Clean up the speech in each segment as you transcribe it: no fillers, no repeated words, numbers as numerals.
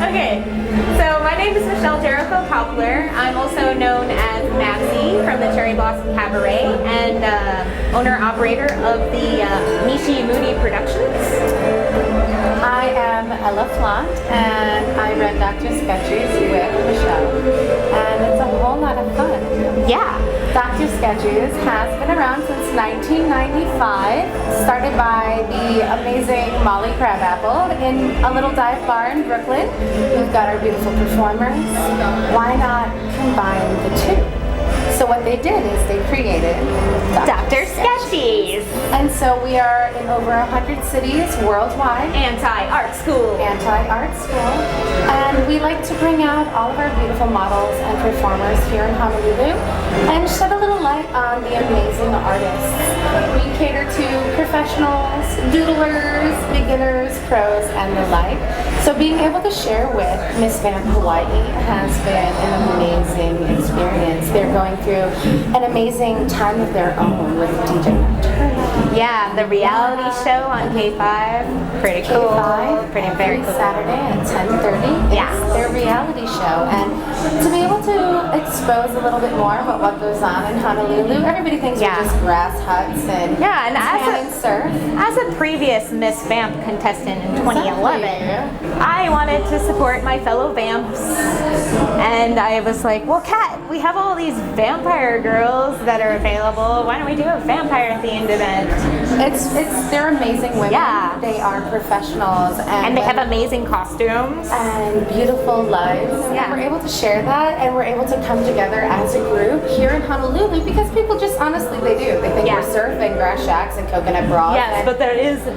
Okay, so my name is Michelle Jericho Poplar. I'm also known as Maxie from the Cherry Blossom Cabaret and owner-operator of the Mishi Moody Productions. I am Ella Flaunt and I run Dr. Sketches with Michelle. And it's a whole lot of fun. Yeah. Dr. Sketches has been around since 1995, started by the amazing Molly Crabapple in a little dive bar in Brooklyn. We've got our beautiful performers. Why not combine the two? So what they did is they created Dr. Sketches. And so we are in over 100 cities worldwide. Anti-art school. Anti-art school. And we like to bring out all of our beautiful models and performers here in Honolulu and shed a little light on the amazing artists. We cater to professionals, doodlers, beginners, pros, and the like. So being able to share with Miss Vamp Hawaii has been an amazing experience. They're going through an amazing time of their own with DJ Nocturna. Yeah, the reality show on K5. Pretty cool. K5, Very cool. Saturday at 10:30. Yeah. It's their reality show. And to be able to expose a little bit more about what goes on in Honolulu, everybody thinks we're just grass huts and and tan and surf. As a previous Miss Vamp contestant in 2011, I wanted to support my fellow Vamps. And I was like, well, Kat, we have all these vampire girls that are available. Why don't we do a vampire-themed event? They're amazing women. Yeah. They are professionals. And they have amazing costumes. And beautiful lives. Yeah. And we're able to share that, and we're able to come together as a group here in Honolulu because people just honestly, they do. They think we're surfing, grass shacks, and coconut broth. Yes, but there is a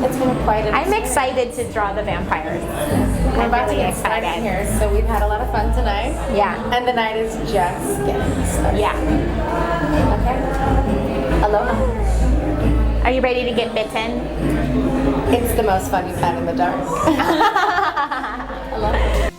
It's been quite an I'm excited to draw the vampires. We're about to get started here, so we've had a lot of fun tonight. Yeah. And the night is just getting started. Yeah. Okay. Aloha. Are you ready to get bitten? It's the most fun you've had in the dark. Aloha.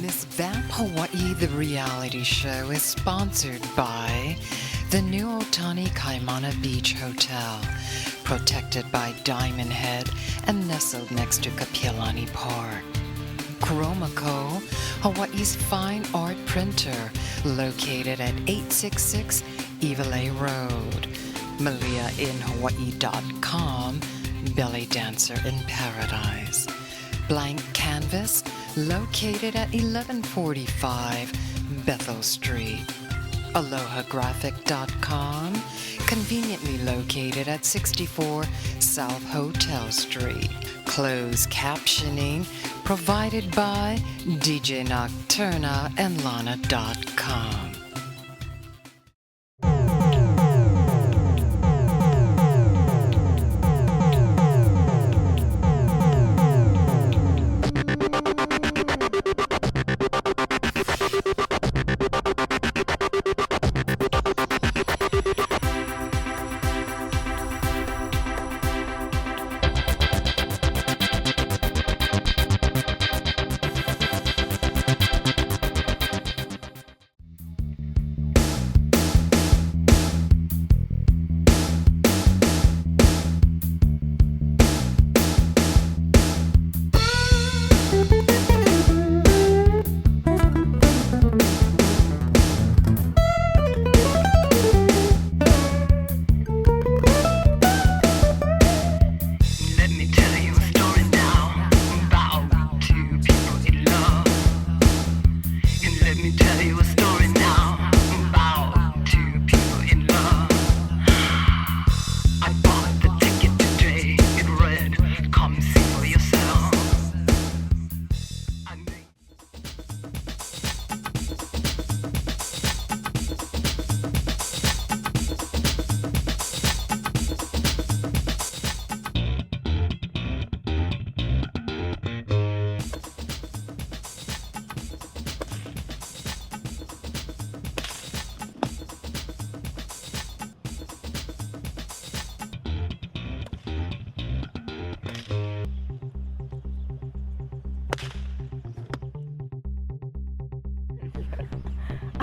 Miss Vamp Hawaii, the reality show, is sponsored by the New Otani Kaimana Beach Hotel, protected by Diamond Head and nestled next to Kapiolani Park. Chromaco, Hawaii's fine art printer, located at 866 Ivalea Road. MaliaInHawaii.com, belly dancer in paradise. Blank Canvas, located at 1145 Bethel Street. AlohaGraphic.com, conveniently located at 64 South Hotel Street. Closed captioning provided by DJ Nocturna and Lana.com.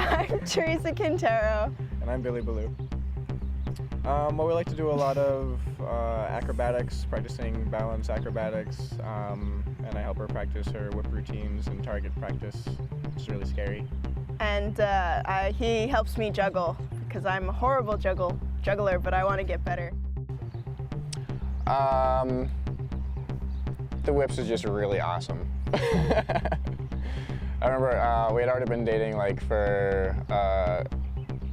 I'm Teresa Quintero. And I'm Billy Ballou. Well, we like to do a lot of acrobatics, practicing balance acrobatics, and I help her practice her whip routines and target practice, which is really scary. And he helps me juggle because I'm a horrible juggler, but I want to get better. The whips is just really awesome. I remember we had already been dating like for a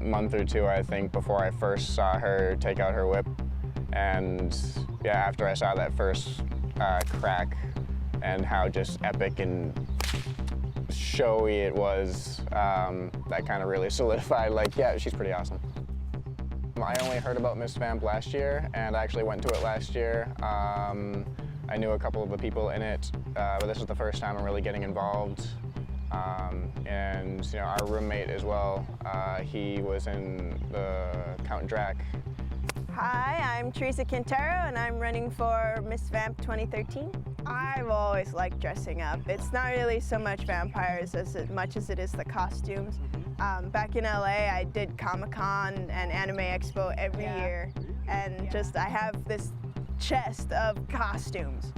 month or two, I think, before I first saw her take out her whip. And yeah, after I saw that first crack and how just epic and showy it was, that kind of really solidified, like, yeah, she's pretty awesome. I only heard about Miss Vamp last year, and I actually went to it last year. I knew a couple of the people in it, but this was the first time I'm really getting involved. And you know, our roommate as well, he was in the Count Drac. Hi, I'm Teresa Quintero, and I'm running for Miss Vamp 2013. I've always liked dressing up. It's not really so much vampires as much as it is the costumes. Back in LA, I did Comic-Con and Anime Expo every year, and just I have this chest of costumes.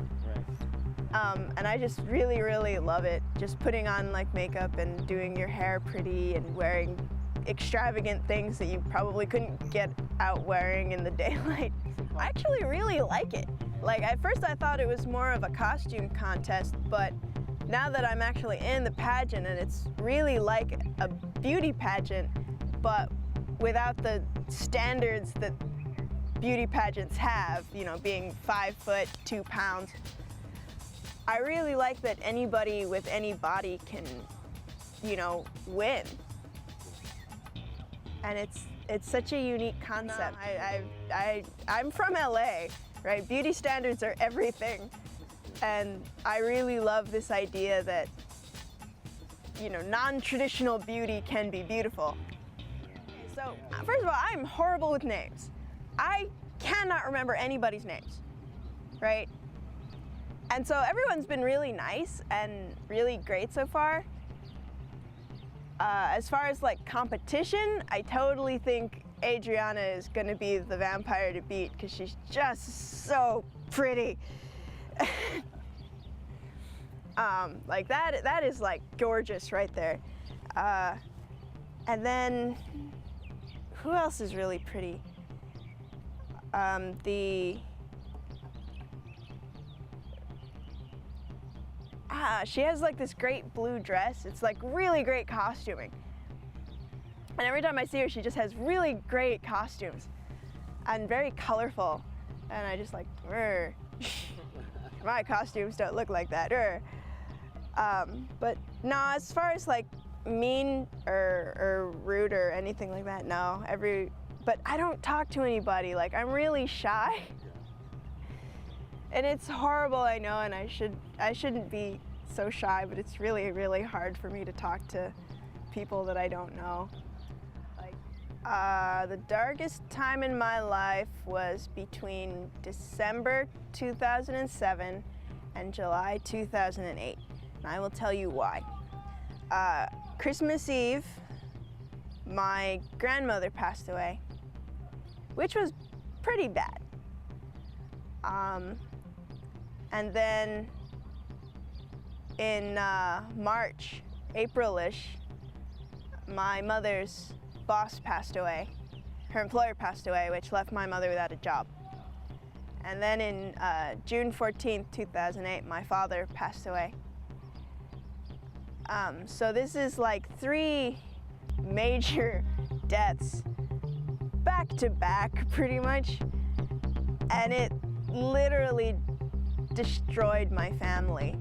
And I just really, really love it. Just putting on like makeup and doing your hair pretty and wearing extravagant things that you probably couldn't get out wearing in the daylight. I actually really like it. Like at first I thought it was more of a costume contest, but now that I'm actually in the pageant and it's really like a beauty pageant, but without the standards that beauty pageants have, you know, being 5 foot, 2 pounds. I really like that anybody with any body can, you know, win. And it's such a unique concept. I'm from LA, right? Beauty standards are everything. And I really love this idea that, you know, non-traditional beauty can be beautiful. So, first of all, I'm horrible with names. I cannot remember anybody's names, right? And so everyone's been really nice and really great so far. As far as like competition, I totally think Adriana is gonna be the vampire to beat because she's just so pretty. Like that is like gorgeous right there. And then who else is really pretty? She has like this great blue dress. It's like really great costuming. And every time I see her, she just has really great costumes and very colorful. And I just like, my costumes don't look like that. But no, as far as like mean or rude or anything like that, no. But I don't talk to anybody. Like, I'm really shy. And it's horrible, I know, and I shouldn't be so shy, but it's really, really hard for me to talk to people that I don't know. Like, the darkest time in my life was between December 2007 and July 2008, and I will tell you why. Christmas Eve, my grandmother passed away, which was pretty bad. And then in March, April-ish, my mother's boss passed away. Her employer passed away, which left my mother without a job. And then in June 14th, 2008, my father passed away. So this is like 3 major deaths back to back, pretty much. And it literally destroyed my family.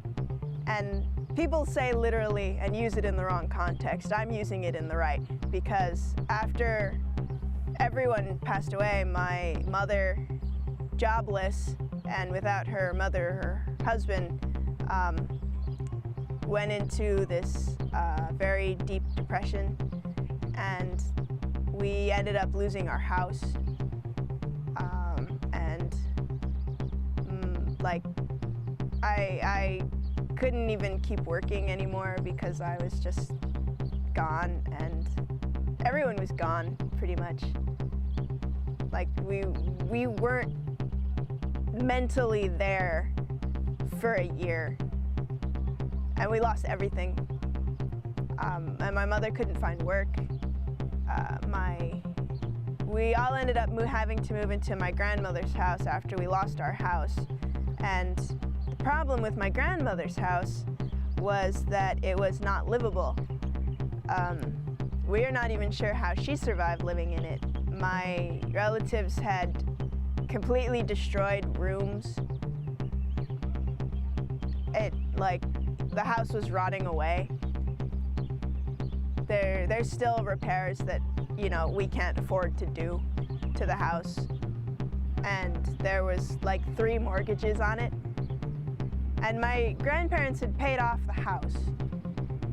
And people say literally and use it in the wrong context. I'm using it in the right, because after everyone passed away, my mother, jobless and without her mother, her husband, went into this very deep depression, and we ended up losing our house. Like, I couldn't even keep working anymore because I was just gone, and everyone was gone pretty much. Like, we weren't mentally there for a year, and we lost everything. And my mother couldn't find work. We all ended up having to move into my grandmother's house after we lost our house. And the problem with my grandmother's house was that it was not livable. We're not even sure how she survived living in it. My relatives had completely destroyed rooms. The house was rotting away. There's still repairs that, we can't afford to do to the house. And there was like 3 mortgages on it. And my grandparents had paid off the house,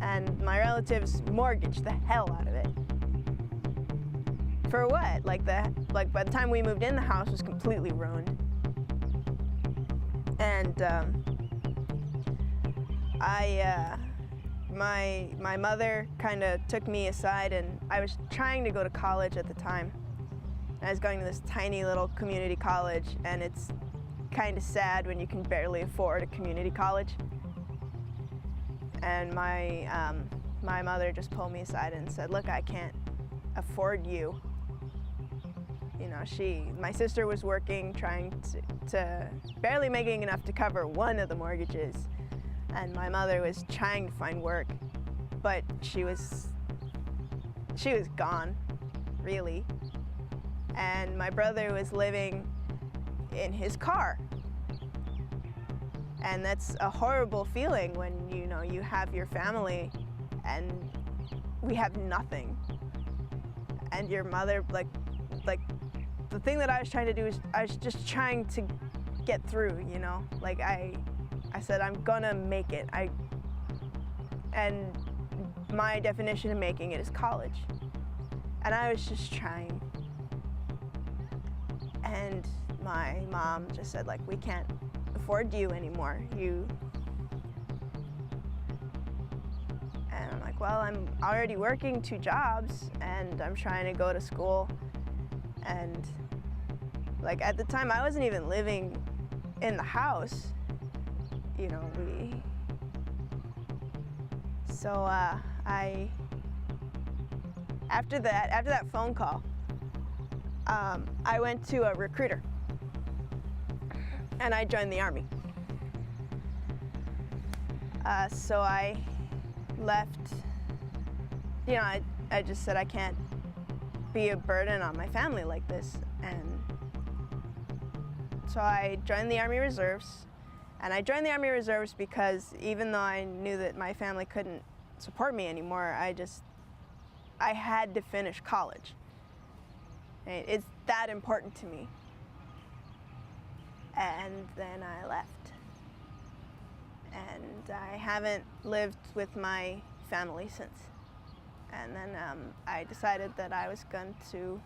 and my relatives mortgaged the hell out of it. For what? Like by the time we moved in, the house was completely ruined. And my mother kind of took me aside, and I was trying to go to college at the time. I was going to this tiny little community college, and it's kind of sad when you can barely afford a community college. And my mother just pulled me aside and said, "Look, I can't afford you." My sister was working, trying to barely making enough to cover one of the mortgages, and my mother was trying to find work, but she was gone, really. And my brother was living in his car. And that's a horrible feeling when, you have your family and we have nothing. And your mother, like the thing that I was trying to do is I was just trying to get through, Like I said, I'm gonna make it. And my definition of making it is college. And I was just trying. And my mom just said, like, we can't afford you anymore. And I'm like, well, I'm already working 2 jobs and I'm trying to go to school. And like at the time I wasn't even living in the house, you know, after that phone call, I went to a recruiter and I joined the Army. So I left, you know, I just said I can't be a burden on my family like this. And so I joined the Army Reserves. And I joined the Army Reserves because even though I knew that my family couldn't support me anymore, I had to finish college. It's that important to me. And then I left. And I haven't lived with my family since. And then I decided that I was going to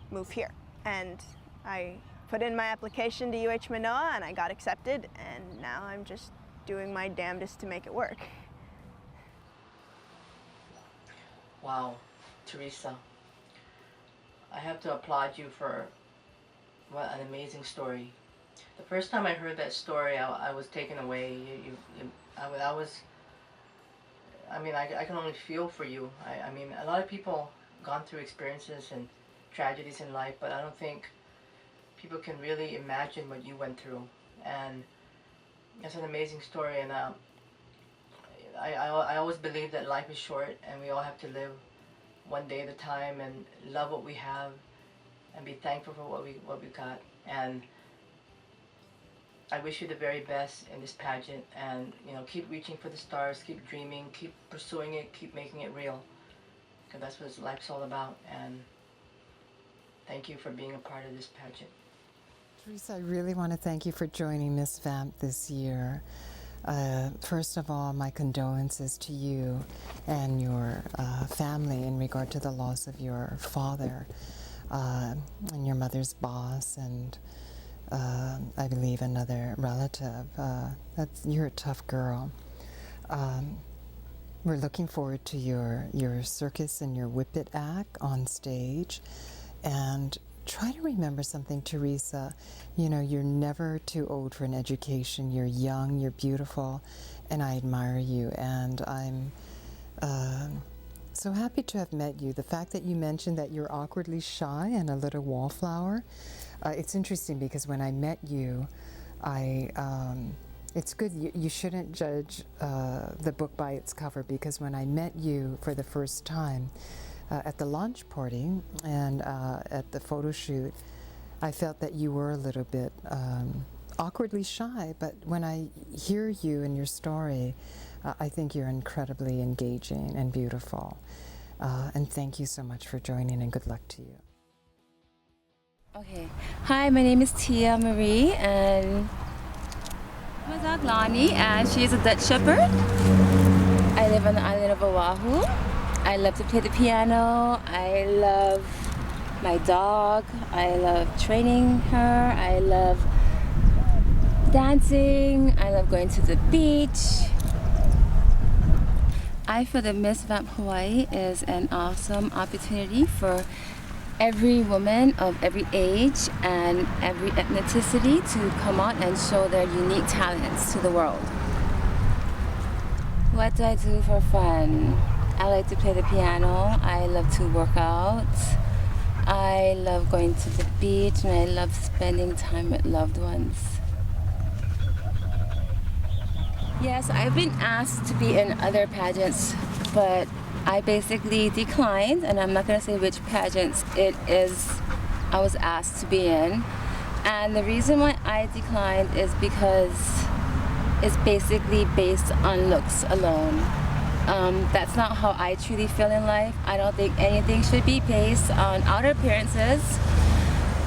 move here. And I put in my application to UH Manoa and I got accepted, and now I'm just doing my damnedest to make it work. Wow, Teresa, I have to applaud you for what an amazing story. The first time I heard that story, I was taken away. I can only feel for you. I mean, a lot of people gone through experiences and tragedies in life, but I don't think people can really imagine what you went through. And it's an amazing story, and I always believe that life is short and we all have to live one day at a time and love what we have and be thankful for what we got. And I wish you the very best in this pageant, and you know, keep reaching for the stars, keep dreaming, keep pursuing it, keep making it real, because that's what life's all about. And thank you for being a part of this pageant. Teresa, I really want to thank you for joining Miss Vamp this year. First of all, my condolences to you and your family in regard to the loss of your father and your mother's boss, and I believe another relative. You're a tough girl. We're looking forward to your circus and your Whip It act on stage. And try to remember something, Teresa. You know, you're never too old for an education. You're young, you're beautiful, and I admire you. And I'm so happy to have met you. The fact that you mentioned that you're awkwardly shy and a little wallflower, it's interesting because when I met you, it's good. You shouldn't judge the book by its cover, because when I met you for the first time at the launch party and at the photo shoot, I felt that you were a little bit awkwardly shy. But when I hear you and your story, I think you're incredibly engaging and beautiful. And thank you so much for joining, and good luck to you. Okay. Hi, my name is Tia Marie, and my dog Lani, and she is a Dutch Shepherd. I live on the island of Oahu. I love to play the piano. I love my dog. I love training her. I love dancing. I love going to the beach. I feel that Miss Vamp Hawaii is an awesome opportunity for every woman of every age and every ethnicity to come out and show their unique talents to the world. What do I do for fun? I like to play the piano. I love to work out. I love going to the beach, and I love spending time with loved ones. Yes, I've been asked to be in other pageants, but I basically declined, and I'm not going to say which pageants it is I was asked to be in. And the reason why I declined is because it's basically based on looks alone. That's not how I truly feel in life. I don't think anything should be based on outer appearances.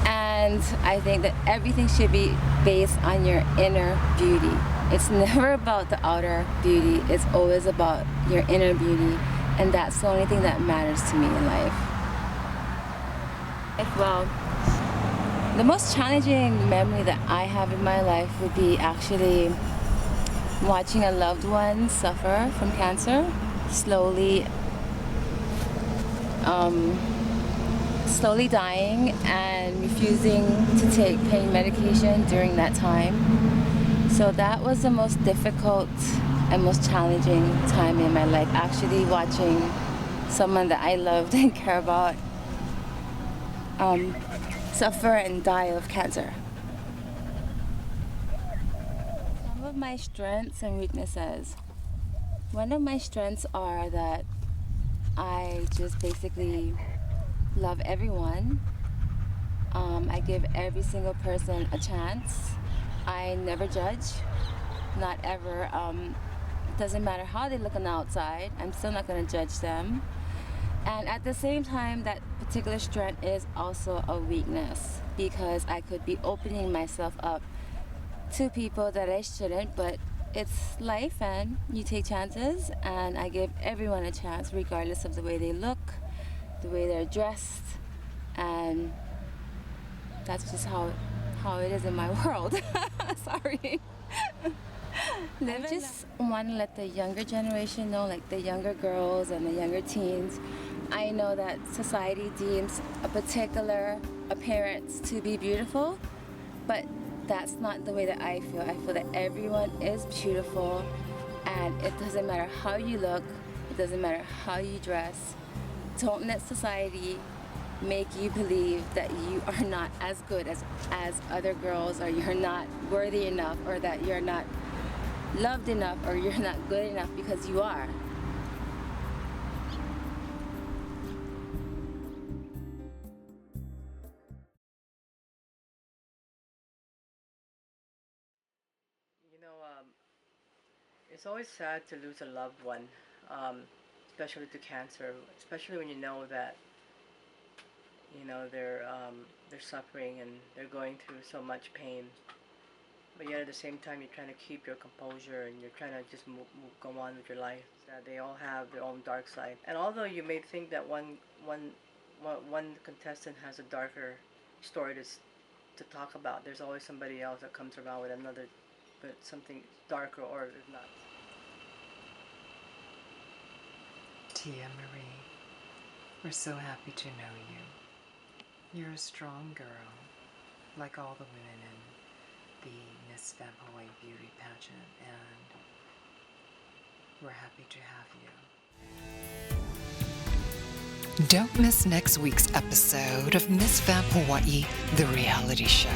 And I think that everything should be based on your inner beauty. It's never about the outer beauty. It's always about your inner beauty. And that's the only thing that matters to me in life. Well, the most challenging memory that I have in my life would be actually watching a loved one suffer from cancer, slowly dying and refusing to take pain medication during that time. So that was the most difficult and most challenging time in my life, actually watching someone that I loved and care about suffer and die of cancer. Some of my strengths and weaknesses. One of my strengths are that I just basically love everyone. I give every single person a chance. I never judge, not ever. It doesn't matter how they look on the outside, I'm still not going to judge them. And at the same time, that particular strength is also a weakness, because I could be opening myself up to people that I shouldn't, but it's life and you take chances, and I give everyone a chance regardless of the way they look, the way they're dressed, and that's just how it is in my world. Sorry. I just want to let the younger generation know, like the younger girls and the younger teens, I know that society deems a particular appearance to be beautiful, but that's not the way that I feel. I feel that everyone is beautiful, and it doesn't matter how you look, it doesn't matter how you dress. Don't let society make you believe that you are not as good as other girls, or you're not worthy enough, or that you're not loved enough, or you're not good enough, because you are. It's always sad to lose a loved one, especially to cancer, especially when you know that they're suffering and they're going through so much pain. But yet at the same time, you're trying to keep your composure and you're trying to just go on with your life. They all have their own dark side. And although you may think that one contestant has a darker story to talk about, there's always somebody else that comes around with another, but something darker, or if not. Tia Marie, we're so happy to know you. You're a strong girl, like all the women in the Miss Vamp Hawaii Beauty Pageant, and we're happy to have you. Don't miss next week's episode of Miss Vamp Hawaii, the reality show.